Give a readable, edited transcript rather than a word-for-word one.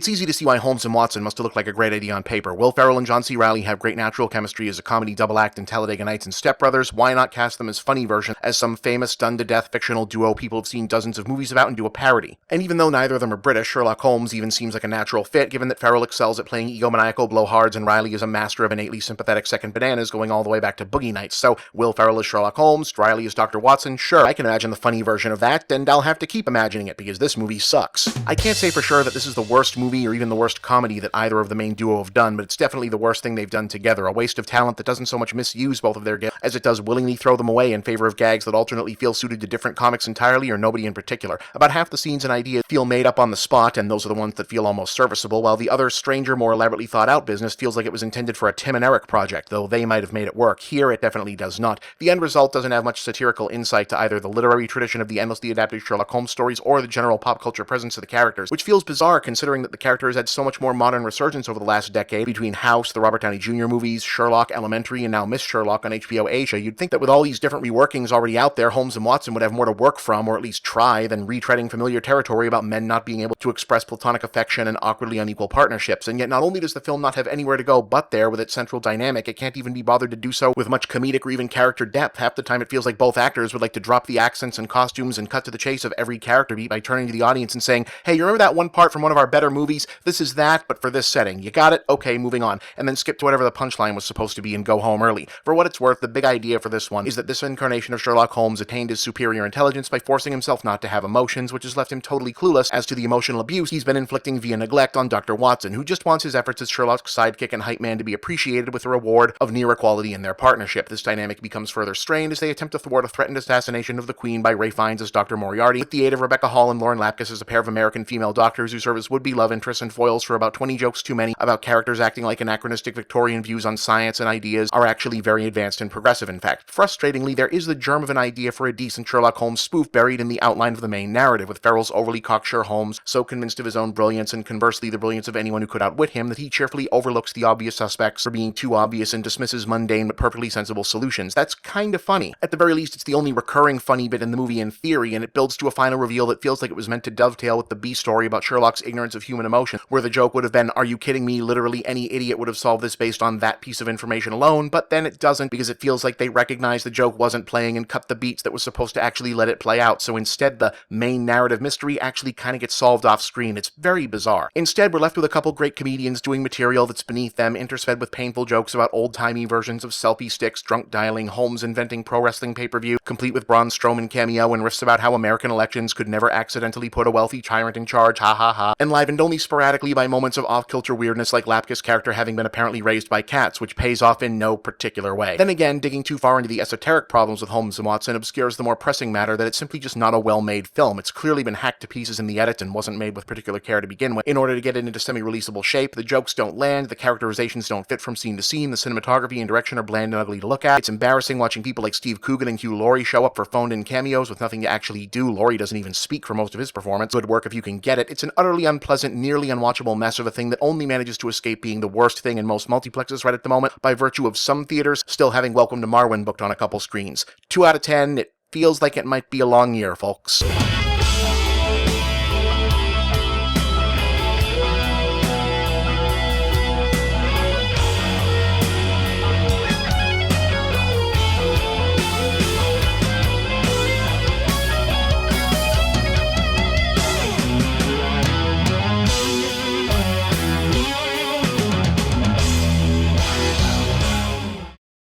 It's easy to see why Holmes and Watson must have looked like a great idea on paper. Will Ferrell and John C. Reilly have great natural chemistry as a comedy double act in Talladega Nights and Step Brothers. Why not cast them as funny versions, as some famous done-to-death fictional duo people have seen dozens of movies about, and do a parody? And even though neither of them are British, Sherlock Holmes even seems like a natural fit, given that Ferrell excels at playing egomaniacal blowhards and Reilly is a master of innately sympathetic second bananas going all the way back to Boogie Nights. So, Will Ferrell is Sherlock Holmes, Reilly is Dr. Watson. Sure, I can imagine the funny version of that, and I'll have to keep imagining it because this movie sucks. I can't say for sure that this is the worst movie or even the worst comedy that either of the main duo have done, but it's definitely the worst thing they've done together. A waste of talent that doesn't so much misuse both of their gifts as it does willingly throw them away in favor of gags that alternately feel suited to different comics entirely or nobody in particular. About half the scenes and ideas feel made up on the spot, and those are the ones that feel almost serviceable, while the other, stranger, more elaborately thought out business feels like it was intended for a Tim and Eric project, though they might have made it work. Here, it definitely does not. The end result doesn't have much satirical insight to either the literary tradition of the endlessly adapted Sherlock Holmes stories or the general pop culture presence of the characters, which feels bizarre considering that the characters had so much more modern resurgence over the last decade between House, the Robert Downey Jr. movies, Sherlock, Elementary, and now Miss Sherlock on HBO Asia. You'd think that with all these different reworkings already out there, Holmes and Watson would have more to work from, or at least try, than retreading familiar territory about men not being able to express platonic affection and awkwardly unequal partnerships. And yet not only does the film not have anywhere to go but there with its central dynamic, it can't even be bothered to do so with much comedic or even character depth. Half the time it feels like both actors would like to drop the accents and costumes and cut to the chase of every character beat by turning to the audience and saying, "Hey, you remember that one part from one of our better movies? This is that, but for this setting. You got it? Okay, moving on." And then skip to whatever the punchline was supposed to be and go home early. For what it's worth, the big idea for this one is that this incarnation of Sherlock Holmes attained his superior intelligence by forcing himself not to have emotions, which has left him totally clueless as to the emotional abuse he's been inflicting via neglect on Dr. Watson, who just wants his efforts as Sherlock's sidekick and hype man to be appreciated with a reward of near equality in their partnership. This dynamic becomes further strained as they attempt to thwart a threatened assassination of the Queen by Ray Fiennes as Dr. Moriarty, with the aid of Rebecca Hall and Lauren Lapkus as a pair of American female doctors who serve as would-be love interests and foils for about 20 jokes too many about characters acting like anachronistic Victorian views on science and ideas are actually very advanced and progressive. In fact, frustratingly, there is the germ of an idea for a decent Sherlock Holmes spoof buried in the outline of the main narrative, with Ferrell's overly cocksure Holmes so convinced of his own brilliance and conversely the brilliance of anyone who could outwit him that he cheerfully overlooks the obvious suspects for being too obvious and dismisses mundane but perfectly sensible solutions. That's kind of funny. At the very least, it's the only recurring funny bit in the movie in theory, and it builds to a final reveal that feels like it was meant to dovetail with the B story about Sherlock's ignorance of human emotion, where the joke would have been, "Are you kidding me? Literally any idiot would have solved this based on that piece of information alone," but then it doesn't because it feels like they recognized the joke wasn't playing and cut the beats that was supposed to actually let it play out, so instead the main narrative mystery actually kind of gets solved off screen. It's very bizarre. Instead, we're left with a couple great comedians doing material that's beneath them, interspersed with painful jokes about old-timey versions of selfie sticks, drunk dialing, Holmes inventing pro wrestling pay-per-view, complete with Braun Strowman cameo and riffs about how American elections could never accidentally put a wealthy tyrant in charge, ha ha ha, enlivened only sporadically by moments of off-kilter weirdness like Lapkus' character having been apparently raised by cats, which pays off in no particular way. Then again, digging too far into the esoteric problems with Holmes and Watson obscures the more pressing matter that it's simply just not a well-made film. It's clearly been hacked to pieces in the edit and wasn't made with particular care to begin with. In order to get it into semi-releasable shape, the jokes don't land, the characterizations don't fit from scene to scene, the cinematography and direction are bland and ugly to look at. It's embarrassing watching people like Steve Coogan and Hugh Laurie show up for phoned-in cameos with nothing to actually do. Laurie doesn't even speak for most of his performance. Good work if you can get it. It's an utterly unpleasant, nearly unwatchable mess of a thing that only manages to escape being the worst thing in most multiplexes right at the moment by virtue of some theaters still having Welcome to Marwen booked on a couple screens. 2 out of 10, it feels like it might be a long year, folks.